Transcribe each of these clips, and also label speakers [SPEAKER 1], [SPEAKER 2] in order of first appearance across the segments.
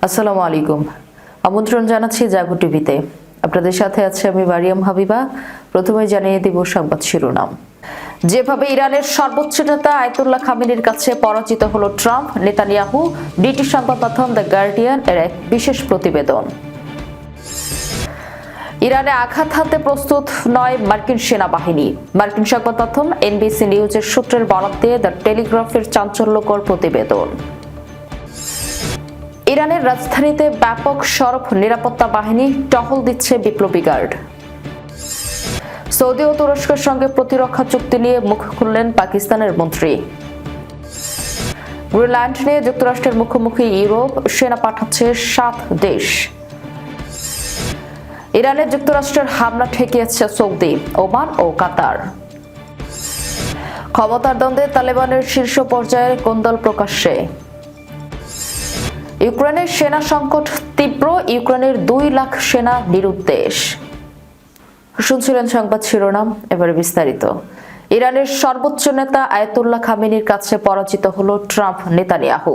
[SPEAKER 1] আসসালামু আলাইকুম। আমন্ত্রণ জানাচ্ছি জাগো টিভিতে। আপনাদের সাথে আছে আমি মারিয়াম হাবিবা। প্রথমে জানিয়ে দিব সংবাদ শিরোনাম। যেভাবে ইরানের সর্বোচ্চ নেতা আয়াতুল্লাহ খামেনির কাছে পরাজিত হলো ট্রাম্প, নেতানিয়াহু, ব্রিটিশ সংবাদ মাধ্যম দ্য গার্ডিয়ান এর এক বিশেষ প্রতিবেদন। ইরানে আঘাত হানতে প্রস্তুত নয় মার্কিন সেনাবাহিনী, মার্কিন সংবাদ মাধ্যম এনবিসি নিউজের সূত্রের বরাত দিয়ে দ্য টেলিগ্রাফের চাঞ্চল্যকর প্রতিবেদন। ইরানের রাজধানীতে ব্যাপক সড়ক নিরাপত্তা বাহিনী টহল দিচ্ছে বিপ্লবী গার্ড। সৌদি ও তুরস্কের সঙ্গে প্রতিরক্ষা চুক্তি নিয়ে মুখ খুললেন পাকিস্তানের মন্ত্রী। গ্রিনল্যান্ড নিয়ে যুক্তরাষ্ট্রের মুখোমুখি ইউরোপ, সেনা পাঠাচ্ছে 7 দেশ। ইরানে যুক্তরাষ্ট্রের হামলা ঠেকিয়েছে সৌদি, ওমান ও কাতার। ক্ষমতার দ্বন্দ্বে তালেবানের শীর্ষ পর্যায়ের কোন্দল প্রকাশ্যে। ইউক্রেনের সেনা সংকট তীব্র, ইউক্রেনের 2 লাখ সেনা নিরুদ্দেশ। শুনছিলেন সংবাদ শিরোনাম, এবারে বিস্তারিত। ইরানের সর্বোচ্চ নেতা আয়াতুল্লাহ খামেনির কাছে পরাজিত হলো ট্রাম্প, নেতানিয়াহু।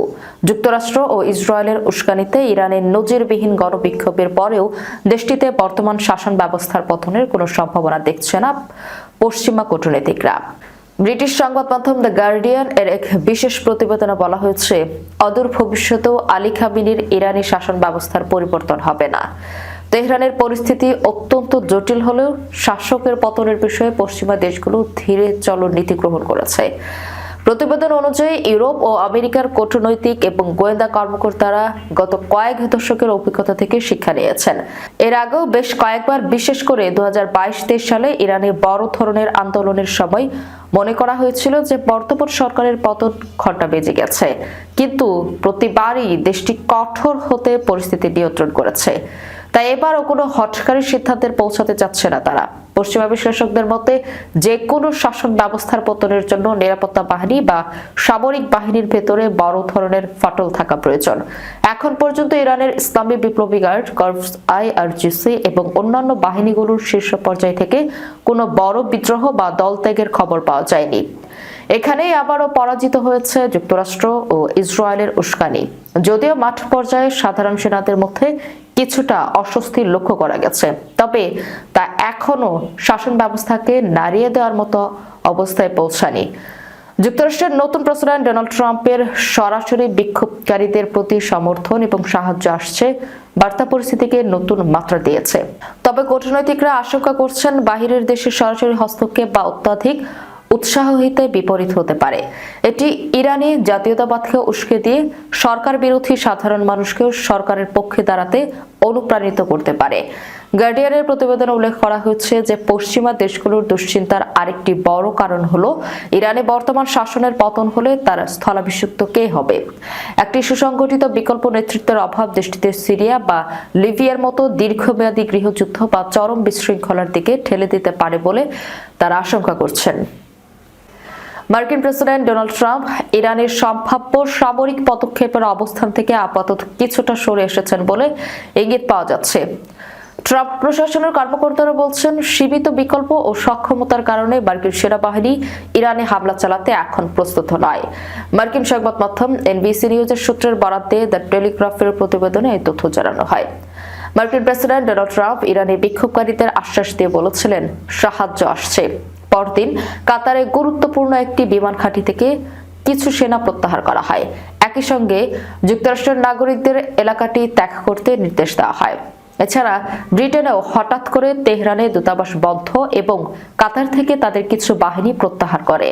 [SPEAKER 1] যুক্তরাষ্ট্র ও ইসরায়েলের উস্কানিতে ইরানের নজিরবিহীন গণবিক্ষোভের পরেও দেশটিতে বর্তমান শাসন ব্যবস্থার পতনের কোনো সম্ভাবনা দেখছে না পশ্চিমা কূটনীতিকরা। ব্রিটিশ সংবাদ মাধ্যম দ্য গার্ডিয়ান এর এক বিশেষ প্রতিবেদনে বলা হয়েছে, অদূর ভবিষ্যতেও আলী খামেনির ইরানি শাসন ব্যবস্থার পরিবর্তন হবে না। তেহরানের পরিস্থিতি অত্যন্ত জটিল হলেও শাসকের পতনের বিষয়ে পশ্চিমা দেশগুলো ধীরে চলো নীতি গ্রহণ করেছে। প্রতিবেদন অনুযায়ী ইউরোপ ও আমেরিকার কূটনৈতিক এবং গোয়েন্দা কর্মকর্তারা গত কয়েক দশকের অভিজ্ঞতা থেকে শিক্ষা নিয়েছেন। এর আগেও বেশ কয়েকবার, বিশেষ করে 2022-23 সালে ইরানে বড় ধরনের আন্দোলনের সময় মনে করা হয়েছিল যে বর্তমান সরকারের পতন ঘণ্টা বেজে গেছে, কিন্তু প্রতিবারই দেশটি কঠোর হতে পরিস্থিতি নিয়ন্ত্রণ করেছে। তাই এবারও কোনো হঠকারী সিদ্ধান্তে পৌঁছাতে চাচ্ছে না তারা। পশ্চিমা বিশ্লেষকদের মতে যে কোনো শাসন ব্যবস্থার পতনের জন্য নিরাপত্তা বাহিনী বা সামরিক বাহিনীর ভেতরে বড় ধরনের ফাটল থাকা প্রয়োজন। এখন পর্যন্ত ইরানের ইসলামী বিপ্লবী গার্ড কর্পস IRGC এবং অন্যান্য বাহিনীগুলোর শীর্ষ পর্যায় থেকে কোনো বড় বিদ্রোহ বা দলত্যাগের খবর পাওয়া যায়নি। এখানেই আবারও পরাজিত হয়েছে যুক্তরাষ্ট্র ও ইসরায়েলের উস্কানি। যদিও মাঠ পর্যায়ে সাধারণ সেনাদের মধ্যে কিছুটা অস্বস্তি লক্ষ্য করা গেছে, তবে তা এখনো শাসন ব্যবস্থাকে নাড়িয়ে দেওয়ার মতো অবস্থায় পৌঁছায়নি। যুক্তরাষ্ট্রের নতুন প্রেসিডেন্ট ডোনাল্ড ট্রাম্পের সরাসরি বিক্ষোভকারীদের প্রতি সমর্থন এবং সাহায্য আসছে বার্তা পরিস্থিতিকে নতুন মাত্রা দিয়েছে। তবে কূটনৈতিকরা আশঙ্কা করছেন বাহিরের দেশের সরাসরি হস্তক্ষেপ বা অত্যাধিক উৎসাহ হইতে বিপরীত হতে পারে। এটি ইরানি জাতীয়তাবাদকে উস্কে দিয়ে সরকার বিরোধী সাধারণ মানুষকেও সরকারের পক্ষে দাঁড়াতে অনুপ্রাণিত করতে পারে। গার্ডিয়ানের প্রতিবেদনে উল্লেখ করা হয়েছে যে পশ্চিমা দেশগুলোর দুশ্চিন্তার আরেকটি বড় কারণ হলো ইরানে বর্তমান শাসনের পতন হলে তার স্থলাভিষিক্ত কে হবে। একটি সুসংগঠিত বিকল্প নেতৃত্বের অভাব দেশটিতে সিরিয়া বা লিবিয়ার মতো দীর্ঘমেয়াদী গৃহযুদ্ধ বা চরম বিশৃঙ্খলার দিকে ঠেলে দিতে পারে বলে তারা আশঙ্কা করছেন। মার্কিন প্রেসিডেন্ট ডোনাল্ড ট্রাম্প ইরানের সম্ভাব্য সামরিক পদক্ষেপের অবস্থান থেকে আপাতত কিছুটা সরে এসেছেন বলে ইঙ্গিত পাওয়া যাচ্ছে। ট্রাম্প প্রশাসনের কর্মকর্তারা বলছেন, সীমিত বিকল্প ও সক্ষমতার কারণে মার্কিন সেনাবাহিনী ইরানে হামলা চালাতে এখন প্রস্তুত নয়। মার্কিন সংবাদ মাধ্যম এনবিসি নিউজের সূত্রের বরাত দিয়ে দ্য টেলিগ্রাফের প্রতিবেদনে এই তথ্য জানানো হয়। মার্কিন প্রেসিডেন্ট ডোনাল্ড ট্রাম্প ইরানে বিক্ষোভকারীদের আশ্বাস দিয়ে বলেছিলেন, সাহায্য আসছে। পরদিন কাতারে গুরুত্বপূর্ণ একটি বিমান ঘাঁটি থেকে কিছু সেনা প্রত্যাহার করা হয়। একই সঙ্গে যুক্তরাষ্ট্রের নাগরিকদের এলাকাটি ত্যাগ করতে নির্দেশ দেওয়া হয়। এছাড়া ব্রিটেনেও হঠাৎ করে তেহরানে দূতাবাস বন্ধ এবং কাতার থেকে তাদের কিছু বাহিনী প্রত্যাহার করে।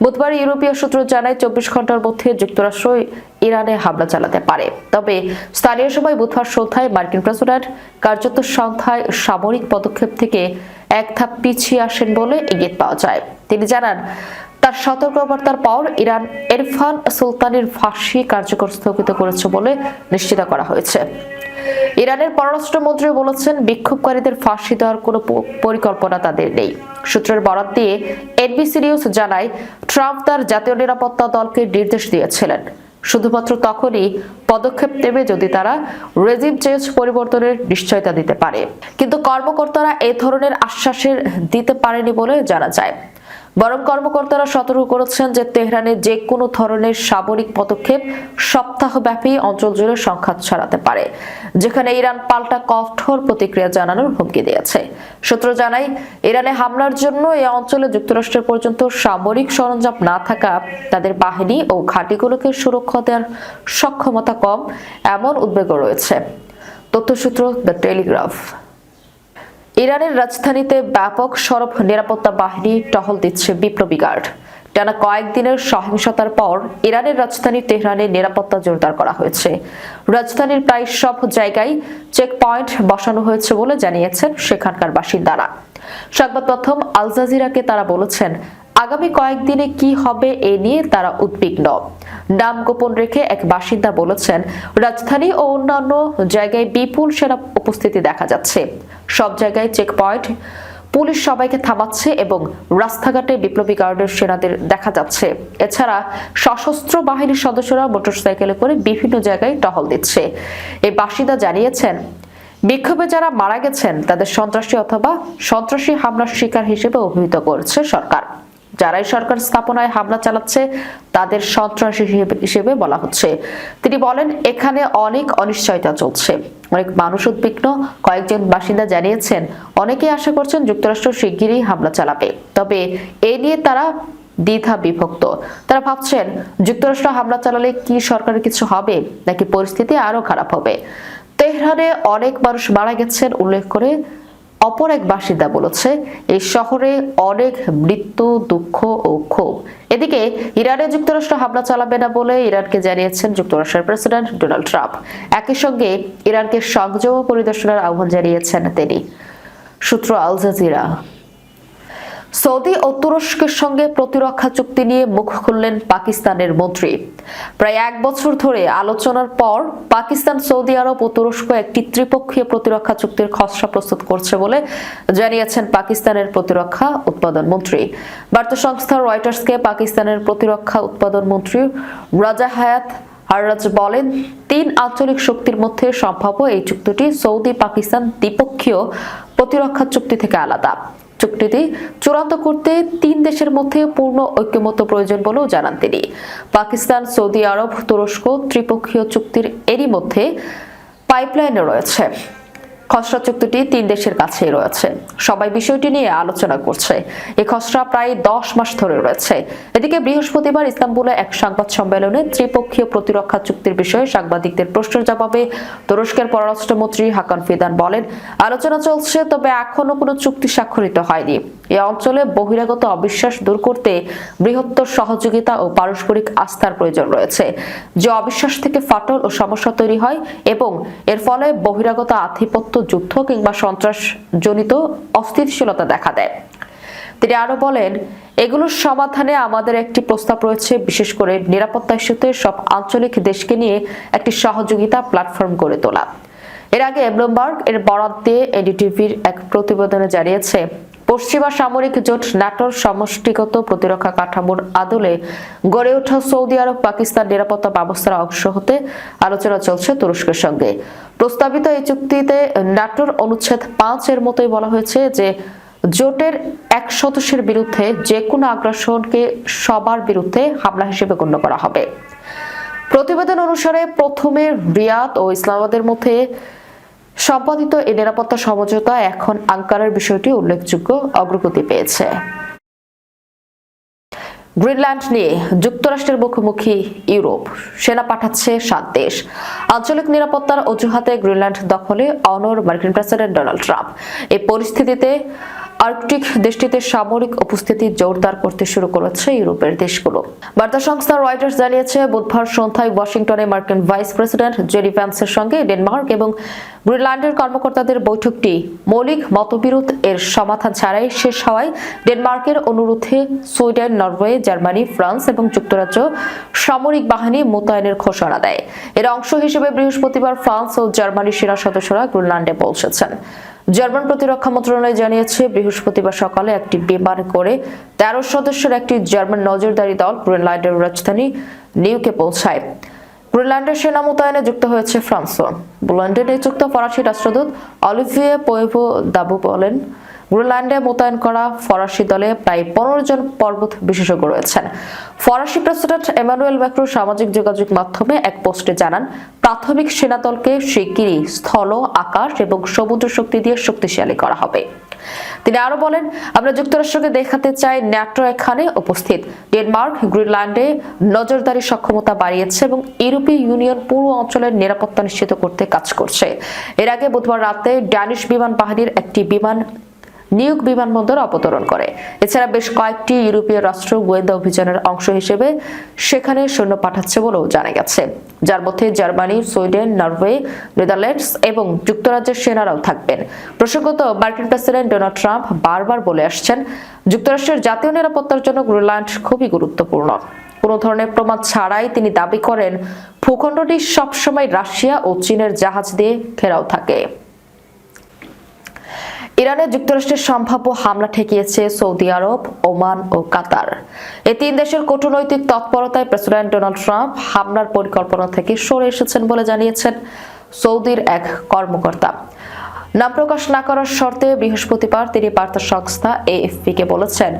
[SPEAKER 1] বুধবার ইউরোপীয় সূত্র জানায় 24 ঘন্টার মধ্যে যুক্তরাষ্ট্র ইরানে হামলা চালাতে পারে। তবে স্থানীয় সময় বুধবার সন্ধ্যায় মার্কিন প্রেসিডেন্ট কার্যত সংখ্যায় সামরিক পদক্ষেপ থেকে এক ধাপ পিছিয়ে আসেন বলে ইঙ্গিত পাওয়া যায়। তিনি জানান, তার সতর্কবার্তার পর ইরান ইরফান সুলতানের ফাঁসি কার্যকর স্থগিত করেছে বলে নিশ্চিত করা হয়েছে। ইরানের পররাষ্ট্রমন্ত্রী বলেছেন, বিক্ষোভকারীদের ফাঁসি দেওয়ার কোনো পরিকল্পনা তাদের নেই। সূত্রের বরাত দিয়ে এনবিসি নিউজ জানায়, ট্রাম্প তার জাতীয় নিরাপত্তা দলকে নির্দেশ দিয়েছিলেন শুধুমাত্র তখনই পদক্ষেপ নেবে যদি তারা রেজিম চেঞ্জ পরিবর্তনের নিশ্চয়তা দিতে পারে। কিন্তু কর্মকর্তারা এই ধরনের আশ্বাসের দিতে পারেনি বলে জানা যায়। বরং কর্মকর্তারা সতর্ক করেছেন যে তেহরানে যে কোনো ধরনের সামরিক পদক্ষেপ সপ্তাহব্যাপী অঞ্চল জুড়ে সংঘাত ছড়াতে পারে, যেখানে ইরান পাল্টা কঠোর প্রতিক্রিয়া জানানোর হুমকি দিয়েছে। সূত্র জানায়, ইরানে হামলার জন্য এই অঞ্চলে যুক্তরাষ্ট্রের পর্যন্ত সামরিক সরঞ্জাম না থাকা, তাদের বাহিনী ও ঘাঁটিগুলোকে সুরক্ষা দেওয়ার সক্ষমতা কম, এমন উদ্বেগও রয়েছে। তথ্যসূত্র দ্য টেলিগ্রাফ। ইরানের রাজধানীতে ব্যাপক সড়ক নিরাপত্তা বাহিনী টহল দিচ্ছে বিপ্লবী গার্ড। টানা কয়েকদিনের সহিংসতার পর ইরানের রাজধানী তেহরানের নিরাপত্তা জোরদার করা হয়েছে। রাজধানীর প্রায় সব জায়গায় চেক পয়েন্ট বসানো হয়েছে বলে জানিয়েছেন সেখানকার বাসিন্দারা। সংবাদ মাধ্যম আল জাজিরাকে তারা বলেছেন, আগামী কয়েকদিনে কি হবে এ নিয়ে তারা উদ্বিগ্ন। নাম গোপন রেখে এক বাসিন্দা বলেছেন, রাজধানী ও অন্যান্য জায়গায় বিপুল সেনা উপস্থিতি দেখা যাচ্ছে। সব জায়গায় চেক পয়েন্ট, পুলিশ সবাইকে থামাচ্ছে এবং রাস্তাঘাটে বিপ্লবী গার্ডের সেনাদের দেখা যাচ্ছে। এছাড়া সশস্ত্র বাহিনীর সদস্যরা মোটরসাইকেলে করে বিভিন্ন জায়গায় টহল দিচ্ছে। এই বাসিন্দা জানিয়েছেন, বিক্ষোভে যারা মারা গেছেন তাদের সন্ত্রাসী অথবা সন্ত্রাসী হামলার শিকার হিসেবে অভিহিত করেছে সরকার। যারাই সরকার স্থাপনায় হামলা চালাচ্ছে তাদের সন্ত্রাসী হিসেবে বলা হচ্ছে। তিনি বলেন, এখানে অনেক অনিশ্চয়তা চলছে, অনেক মানুষ উদ্বিগ্ন। কয়েকজন বাসিন্দা জানিয়েছেন, অনেকেই আশা করছেন যুক্তরাষ্ট্র শিগগিরই হামলা চালাবে, তবে এ নিয়ে তারা দ্বিধা বিভক্ত। তারা ভাবছেন, যুক্তরাষ্ট্র হামলা চালালে কি সরকারের কিছু হবে নাকি পরিস্থিতি আরো খারাপ হবে। তেহরানে অনেক মানুষ মারা গেছেন উল্লেখ করে অপর এক বাসিন্দা বলেছে, এই শহরে অনেক মৃত্যু, দুঃখ ও ক্ষোভ। এদিকে ইরানে যুক্তরাষ্ট্র হামলা চালাবে না বলে ইরানকে জানিয়েছেন যুক্তরাষ্ট্রের প্রেসিডেন্ট ডোনাল্ড ট্রাম্প। একই সঙ্গে ইরানকে সংযম পরিদর্শনের আহ্বান জানিয়েছেন তিনি। সূত্র আল জাজিরা। সৌদি ও তুরস্কের সঙ্গে প্রতিরক্ষা চুক্তি নিয়ে মুখ খুললেন পাকিস্তানের মন্ত্রী। প্রায় এক বছর ধরে আলোচনার পর পাকিস্তান, সৌদি আরব ও তুরস্ক একটি ত্রিপক্ষীয় প্রতিরক্ষা চুক্তির খসড়া প্রস্তুত করছে বলে জানিয়েছেন পাকিস্তানের প্রতিরক্ষা উৎপাদন মন্ত্রী। বার্তা সংস্থা রয়টার্সকে পাকিস্তানের প্রতিরক্ষা উৎপাদন মন্ত্রী রাজা হায়াত হাররাজ বলেন, 3 আঞ্চলিক শক্তির মধ্যে সম্ভাব্য এই চুক্তিটি সৌদি পাকিস্তান দ্বিপক্ষীয় প্রতিরক্ষা চুক্তি থেকে আলাদা। চুক্তিটি চূড়ান্ত করতে 3 দেশের মধ্যে পূর্ণ ঐক্যমত্য প্রয়োজন বলেও জানান তিনি। পাকিস্তান, সৌদি আরব, তুরস্ক ত্রিপক্ষীয় চুক্তির এরই মধ্যে পাইপলাইনে রয়েছে। খসড়া চুক্তিটি 3 দেশের কাছেই রয়েছে। সবাই বিষয়টি নিয়ে আলোচনা করছে। এই খসড়া প্রায় 10 মাস ধরে রয়েছে। এদিকে বৃহস্পতিবার ইস্তাম্বুলে এক সংবাদ সম্মেলনে ত্রিপক্ষীয় প্রতিরক্ষা চুক্তির বিষয়ে সাংবাদিকদের প্রশ্নের জবাবে তুরস্কের পররাষ্ট্রমন্ত্রী হাকান ফিদান বলেন, আলোচনা চলছে, তবে এখনো কোনো চুক্তি স্বাক্ষরিত হয়নি। এই অঞ্চলে বহিরাগত অবিশ্বাস দূর করতে বৃহত্তর সহযোগিতা ও পারস্পরিক আস্থার প্রয়োজন রয়েছে। যে অবিশ্বাস থেকে ফাটল ও সমস্যা তৈরি হয় এবং এর ফলে বহিরাগত আধিপত্য, যুদ্ধ কিংবা সন্ত্রাসজনিত অস্থিতিশীলতা দেখা দেয়। তিনি আরো বলেন, এগুলোর সমাধানে আমাদের একটি প্রস্তাব রয়েছে, বিশেষ করে নিরাপত্তা ইস্যুতে সব আঞ্চলিক দেশকে নিয়ে একটি সহযোগিতা প্ল্যাটফর্ম গড়ে তোলা। এর আগে ব্লুমবার্গ এর বরাত দিয়ে এনডিটিভির এক প্রতিবেদনে জানিয়েছে, পশ্চিমা সামরিক জোট ন্যাটোর সমষ্টিগত প্রতিরক্ষা কাঠামোর আদলে গড়ে ওঠা সৌদি আরব পাকিস্তান নিরাপত্তা ব্যবস্থার অংশ হতে আলোচনা চলছে তুরস্কের সঙ্গে। প্রস্তাবিত এই চুক্তিতে ন্যাটোর অনুচ্ছেদ 5 এর মতোই বলা হয়েছে যে জোটের এক সদস্যের বিরুদ্ধে যে কোনো আগ্রাসনকে সবার বিরুদ্ধে হামলা হিসেবে গণ্য করা হবে। প্রতিবেদন অনুসারে প্রথমে রিয়াদ ও ইসলামাবাদের মধ্যে সম্পাদিত এই নিরাপত্তা সমঝোতা এখন আঙ্কারার বিষয়টি উল্লেখযোগ্য অগ্রগতি পেয়েছে। গ্রিনল্যান্ড নিয়ে যুক্তরাষ্ট্রের মুখোমুখি ইউরোপ, সেনা পাঠাচ্ছে 7 দেশ। আঞ্চলিক নিরাপত্তার অজুহাতে গ্রিনল্যান্ড দখলে অনড় মার্কিন প্রেসিডেন্ট ডোনাল্ড ট্রাম্প। এই পরিস্থিতিতে আর্কটিক দেশটিতে সামরিক উপস্থিতি জোরদার করতে শুরু করেছে ইউরোপের দেশগুলো। বার্তা সংস্থা রয়টার্স জানিয়েছে, বুধবার সন্ধ্যায় ওয়াশিংটনে মার্কিন ভাইস প্রেসিডেন্ট জেডি ভ্যান্সের সঙ্গে ডেনমার্ক এবং গ্রিনল্যান্ডের কর্মকর্তাদের বৈঠকটি মৌলিক মতবিরোধ এর সমাধান ছাড়াই শেষ হওয়ায় ডেনমার্কের অনুরোধে সুইডেন, নরওয়ে, জার্মানি, ফ্রান্স এবং যুক্তরাজ্য সামরিক বাহিনী মোতায়েনের ঘোষণা দেয়। এর অংশ হিসেবে বৃহস্পতিবার ফ্রান্স ও জার্মানির সেনা সদস্যরা গ্রিনল্যান্ডে পৌঁছেছেন। জার্মান প্রতিরক্ষা মন্ত্রণালয় জানিয়েছে, বৃহস্পতিবার সকালে একটি বিমান করে 13 সদস্যের একটি জার্মান নজরদারি দল গ্রিনল্যান্ডের রাজধানী নিউকে পৌঁছায়। গ্রিনল্যান্ডের সেনা মোতায়েনে যুক্ত হয়েছে ফ্রান্সও। লন্ডনে নিযুক্ত ফরাসি রাষ্ট্রদূত অলিভিয়ে পোয়েভো দাবু বলেন, গ্রিনল্যান্ডে মোতায়েন করা ফরাসি দলে প্রায় 15 জন পর্বত বিশেষজ্ঞ রয়েছেন। ফরাসি প্রেসিডেন্ট এমানুয়েল ম্যাক্রো সামাজিক যোগাযোগ মাধ্যমে এক পোস্টে জানান, প্রাথমিক সেনাদলকে শিগগিরই স্থল, আকাশ এবং সমুদ্র শক্তি দিয়ে শক্তিশালী করা হবে। তিনি আরো বলেন, আমরা যুক্তরাষ্ট্রকে দেখাতে চাই ন্যাটো এখানে উপস্থিত। ডেনমার্ক গ্রিনল্যান্ডে নজরদারি সক্ষমতা বাড়িয়েছে এবং ইউরোপীয় ইউনিয়ন পুরো অঞ্চলের নিরাপত্তা নিশ্চিত করতে কাজ করছে। এর আগে বুধবার রাতে ড্যানিশ বিমান বাহিনীর একটি বিমান নিউক বিমানবন্দর অবতরণ করে। এছাড়া বেশ কয়েকটি ইউরোপীয় রাষ্ট্র গোয়েন্দা অভিযানের অংশ হিসেবে সেখানে সৈন্য পাঠাচ্ছে বলেও জানা গেছে, যার মধ্যে জার্মানি, সুইডেন, নরওয়ে, নেদারল্যান্ডস এবং যুক্তরাজ্যের সেনারাও থাকবেন। প্রসঙ্গত, মার্কিন প্রেসিডেন্ট ডোনাল্ড ট্রাম্প বারবার বলে আসছেন, যুক্তরাষ্ট্রের জাতীয় নিরাপত্তার জন্য গ্রিনল্যান্ড খুবই গুরুত্বপূর্ণ। কোনো ধরনের প্রমাণ ছাড়াই তিনি দাবি করেন, ভূখণ্ডটি সবসময় রাশিয়া ও চীনের জাহাজ দিয়ে ঘেরাও থাকে। ইরানে যুক্তরাষ্ট্রের সম্ভাব্য হামলা ঠেকিয়েছে সৌদি আরব, ওমান ও কাতার। এই তিন দেশের কূটনৈতিক তৎপরতায় প্রেসিডেন্ট ডোনাল্ড ট্রাম্প হামলার পরিকল্পনা থেকে সরে এসেছেন বলে জানিয়েছেন সৌদির এক কর্মকর্তা। নাম প্রকাশ না করার শর্তে বৃহস্পতিবার তিনি বার্তা সংস্থা এএফপিকে বলেছেন,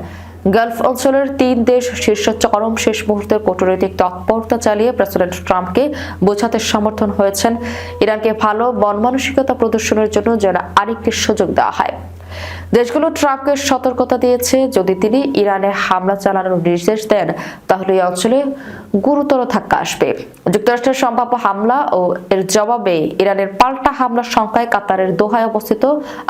[SPEAKER 1] গালফ অঞ্চলের তিন দেশ শীর্ষ চরম শেষ মুহূর্তের কূটনৈতিক তৎপরতা চালিয়ে প্রেসিডেন্ট ট্রাম্পকে বোঝাতে সমর্থন হয়েছেন ইরানকে ভালো মন মানসিকতা প্রদর্শনের জন্য যেন আরেকটি সুযোগ দেওয়া হয়। দেশগুলো ট্রাম্পকে সতর্কতা দিয়েছে, যদি তিনি ইরানে হামলা চালানোর নির্দেশ দেন তাহলে এই অঞ্চলে গুরুতর ধাক্কা আসবে। যুক্তরাষ্ট্রের সম্ভাব্য হামলা ও এর জবাবে ইরানের পাল্টা হামলার সংখ্যায় কাতারের দোহায় অবস্থিত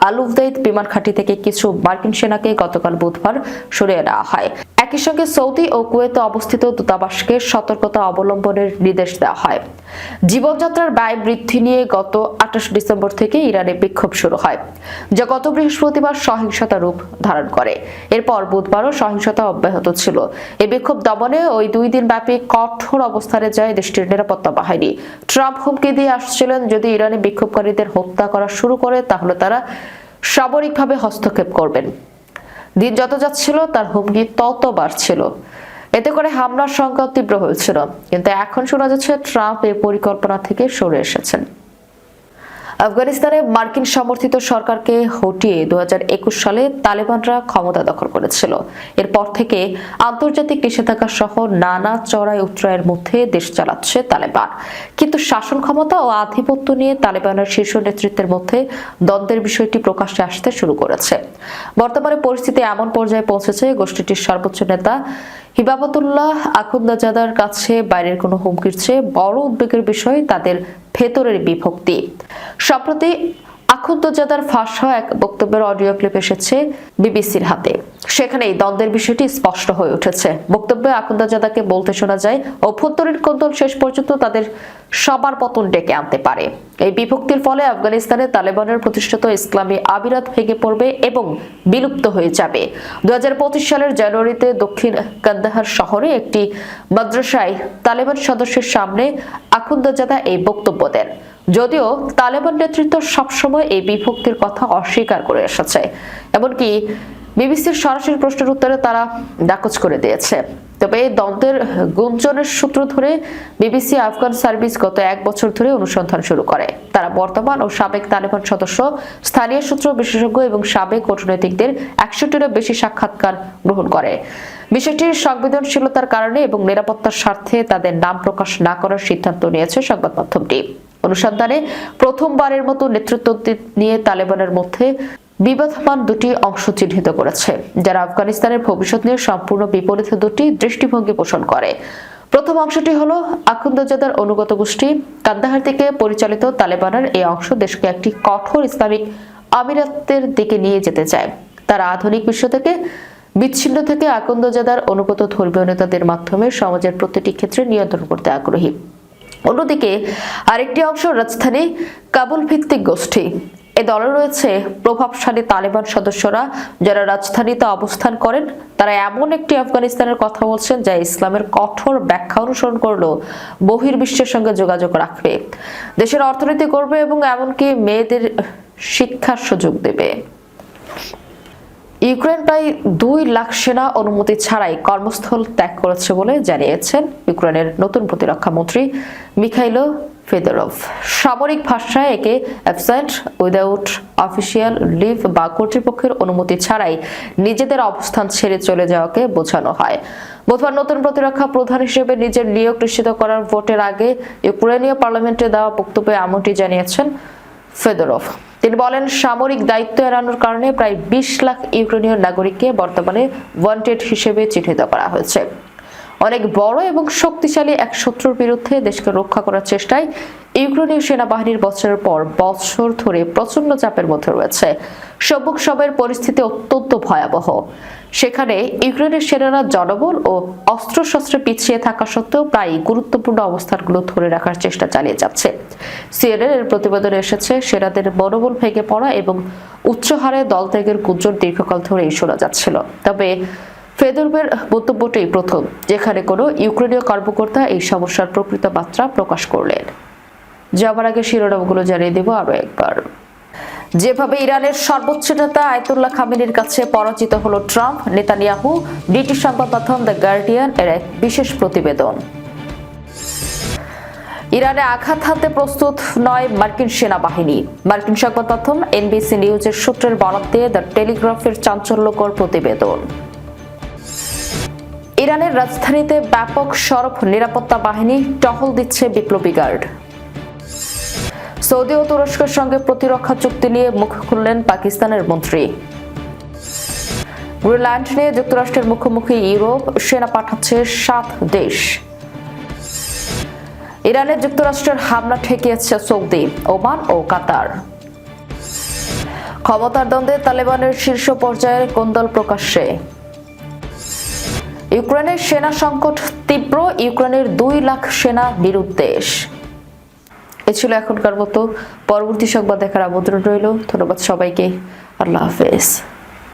[SPEAKER 1] আল উদেইদ বিমান ঘাঁটি থেকে কিছু মার্কিন সেনাকে গতকাল বুধবার সরিয়ে নেওয়া হয়। একই সঙ্গে সৌদি ও কুয়েতে অবস্থিত দূতাবাসকে সতর্কতা অবলম্বনের নির্দেশ দেওয়া হয়। জীবনযাত্রার ব্যয় বৃদ্ধি নিয়ে গত 28 ডিসেম্বর থেকে ইরানে বিক্ষোভ শুরু হয়, যা গত বৃহস্পতিবার সহিংসতা রূপ ধারণ করে। এরপর বুধবারও সহিংসতা অব্যাহত ছিল। এই বিক্ষোভ দমনে ওই 2 দিন ব্যাপী কঠোর অবস্থানে যায় দেশটির নিরাপত্তা বাহিনী। ট্রাম্প হুমকি দিয়ে আসছিলেন, যদি ইরানি বিক্ষোভকারীদের হত্যা করা শুরু করে তাহলে তারা সামরিকভাবে হস্তক্ষেপ করবেন। দিন যত যাচ্ছিল তার হুমকি তত বাড়ছিল। এতে করে হামলার সংখ্যা তীব্র হয়েছিল, কিন্তু এখন শোনা যাচ্ছে ট্রাম্প এই পরিকল্পনা থেকে সরে এসেছেন। আফগানিস্তানে মার্কিন সমর্থিত সরকারকে হটিয়ে 2021 সালে তালেবানরা ক্ষমতা দখল করেছিল। এরপর থেকে আন্তর্জাতিক নিষেধাজ্ঞা সহ নানা চড়াই উতরাইয়ের মধ্যে দেশ চালাচ্ছে তালেবান। কিন্তু শাসন ক্ষমতা ও আধিপত্য নিয়ে তালেবানের শীর্ষ নেতৃত্বের মধ্যে দ্বন্দ্বের বিষয়টি প্রকাশ্যে আসতে শুরু করেছে। বর্তমানে পরিস্থিতি এমন পর্যায়ে পৌঁছেছে, গোষ্ঠীটির সর্বোচ্চ নেতা হিবাবতুল্লাহ আখুন্দাজাদার কাছে বাইরের কোনো হুমকির চেয়ে বড় উদ্বেগের বিষয় তাদের ভেতরের বিভক্তি। সম্প্রতি আখুন্দাজাদার ফাঁস হওয়া এক বক্তব্যের অডিও ক্লিপ এসেছে বিবিসির হাতে। সেখানে এই দ্বন্দ্বের বিষয়টি স্পষ্ট হয়ে উঠেছে। বক্তব্যে আখুন্দাজাদাকে বলতে শোনা যায়, অভ্যন্তরীণ কোন্দল শেষ পর্যন্ত তাদের সবার পতন ডেকে আনতে পারে। এই বিভক্তির ফলে আফগানিস্তানে তালেবানের প্রতিষ্ঠিত ইসলামী আমিরাত ভেঙে পড়বে এবং বিলুপ্ত হয়ে যাবে। 2025 সালের জানুয়ারিতে দক্ষিণ কান্দাহার শহরে একটি মাদ্রাসায় তালেবান সদস্যের সামনে আখুন্দাজাদা এই বক্তব্য দেন। যদিও তালেবান নেতৃত্ব সবসময় এই বিভক্তির কথা অস্বীকার করে এসেছে, এমনকি বিবিসির সরাসরি প্রশ্নের উত্তরে তারা নাকচ করে দিয়েছে। তবে এই দ্বন্দ্বের গুঞ্জনের সূত্র ধরে বিবিসি আফগান সার্ভিস গত 1 বছর ধরে অনুসন্ধান শুরু করে। তারা বর্তমান ও সাবেক তালেবান সদস্য, স্থানীয় সূত্র, বিশেষজ্ঞ এবং সাবেক কূটনীতিকদের 100টিরও বেশি সাক্ষাৎকার গ্রহণ করে। বিষয়টির সংবেদনশীলতার কারণে এবং নিরাপত্তার স্বার্থে তাদের নাম প্রকাশ না করার সিদ্ধান্ত নিয়েছে সংবাদ মাধ্যমটি। অনুসন্ধানে প্রথমবারের মতো নেতৃত্ব নিয়ে তালেবানের মধ্যে বিবাদমান দুটি অংশ চিহ্নিত করেছে, যারা আফগানিস্তানের ভবিষ্যৎ নিয়ে সম্পূর্ণ বিপরীত দুটি দৃষ্টিভঙ্গি পোষণ করে। প্রথম অংশটি হলো আখুন্দাজাদার অনুগত গোষ্ঠী। কান্দাহার থেকে পরিচালিত তালেবানের এই অংশ দেশকে একটি কঠোর ইসলামিক আমিরাতের দিকে নিয়ে যেতে চায়। তারা আধুনিক বিশ্ব থেকে বিচ্ছিন্ন থেকে আখুন্দাজাদার অনুগত ধর্মীয় নেতাদের মাধ্যমে সমাজের প্রতিটি ক্ষেত্রে নিয়ন্ত্রণ করতে আগ্রহী। অন্যদিকে আরেকটি অংশ রাজধানী কাবুল ভিত্তিক গোষ্ঠী। এ দলে রয়েছে প্রভাবশালী তালেবান সদস্যরা, যারা রাজধানীতে অবস্থান করেন। তারা এমন একটি আফগানিস্তানের কথা বলছেন যা ইসলামের কঠোর ব্যাখ্যা অনুসরণ করলেও বহির্বিশ্বের সঙ্গে যোগাযোগ রাখবে, দেশের অর্থনীতি করবে এবং এমনকি মেয়েদের শিক্ষার সুযোগ দেবে। ইউক্রেন প্রায় 2 লাখ সেনা অনুমতি ছাড়াই কর্মস্থল ত্যাগ করেছে বলে জানিয়েছেন ইউক্রেনের নতুন প্রতিরক্ষা মন্ত্রী মিখাইলো ফেদরভ। সামরিক ভাষায় একে অ্যাবসেন্ট উইদাউট অফিসিয়াল লিভ বা কর্তৃপক্ষের অনুমতি ছাড়াই নিজেদের অবস্থান ছেড়ে চলে যাওয়াকে বোঝানো হয়। বুধবার নতুন প্রতিরক্ষা প্রধান হিসেবে নিজের নিয়োগ নিশ্চিত করার ভোটের আগে ইউক্রেনীয় পার্লামেন্টে দেওয়া বক্তব্যে এমনটি জানিয়েছেন ফেদরভ। তিনি বলেন, সামরিক দায়িত্ব এড়ানোর কারণে প্রায় 20 লাখ ইউক্রেনীয় নাগরিককে বর্তমানে ওয়ান্টেড হিসেবে চিহ্নিত করা হয়েছে। অনেক বড় এবং শক্তিশালী এক শত্রুর বিরুদ্ধে দেশকে রক্ষা করার চেষ্টায় ইউক্রেনীয় সেনাবাহিনীর বছরের পর বছর ধরে প্রচন্ড চাপের মধ্যে রয়েছে। সম্মুখ সময়ের পরিস্থিতি অত্যন্ত ভয়াবহ। সেখানে ইউক্রেনের সেনারা জনবল ও অস্ত্রশস্ত্রে পিছিয়ে থাকা সত্ত্বেও প্রায় গুরুত্বপূর্ণ অবস্থানগুলো ধরে রাখার চেষ্টা চালিয়ে যাচ্ছে। সিএনএন এর প্রতিবেদনে এসেছে, সেনাদের মনোবল ভেঙে পড়া এবং উচ্চ হারে দলত্যাগের গুঞ্জন দীর্ঘকাল ধরেই শোনা যাচ্ছিল। তবে ফেদরভের বক্তব্যটাই প্রথম যেখানে কোনো ইউক্রেনীয় কর্মকর্তা এই সমস্যার প্রকৃত মাত্রা প্রকাশ করলেন। যাবার আগে শিরোনামগুলো জানিয়ে দেব আরো একবার। যেভাবে ইরানের সর্বোচ্চ নেতা আয়াতুল্লাহ খামেনির কাছে পরাজিত হলো ট্রাম্প, নেতানিয়াহু, ব্রিটিশ সংবাদ মাধ্যম দ্য গার্ডিয়ান এর এক বিশেষ প্রতিবেদন। ইরানে আঘাত হানতে প্রস্তুত নয় মার্কিন সেনাবাহিনী, মার্কিন সংবাদ মাধ্যম এনবিসি নিউজের সূত্রের বরাত দিয়ে দ্য টেলিগ্রাফের চাঞ্চল্যকর প্রতিবেদন। ইরানের রাজধানীতে ব্যাপক সড়ক নিরাপত্তা বাহিনী টহল দিচ্ছে বিপ্লবী গার্ড। সৌদি ও তুরস্কের সঙ্গে প্রতিরক্ষা চুক্তি নিয়ে মুখ খুললেন পাকিস্তানের মন্ত্রী। গ্রিনল্যান্ড নিয়ে যুক্তরাষ্ট্রের মুখোমুখি ইউরোপ, সেনা পাঠাচ্ছে 7 দেশ। ইরানে যুক্তরাষ্ট্রের হামলা ঠেকিয়েছে সৌদি, ওমান ও কাতার। ক্ষমতার দ্বন্দ্বে তালেবানের শীর্ষ পর্যায়ের কোন্দল প্রকাশ্যে। ইউক্রেনের সেনা সংকট তীব্র, ইউক্রেনের 2 লাখ সেনা নিরুদ্দেশ। এ ছিল এখনকার মতো। পরবর্তী সংবাদ দেখার আমন্ত্রণ রইল। ধন্যবাদ সবাইকে। আল্লাহ হাফেজ।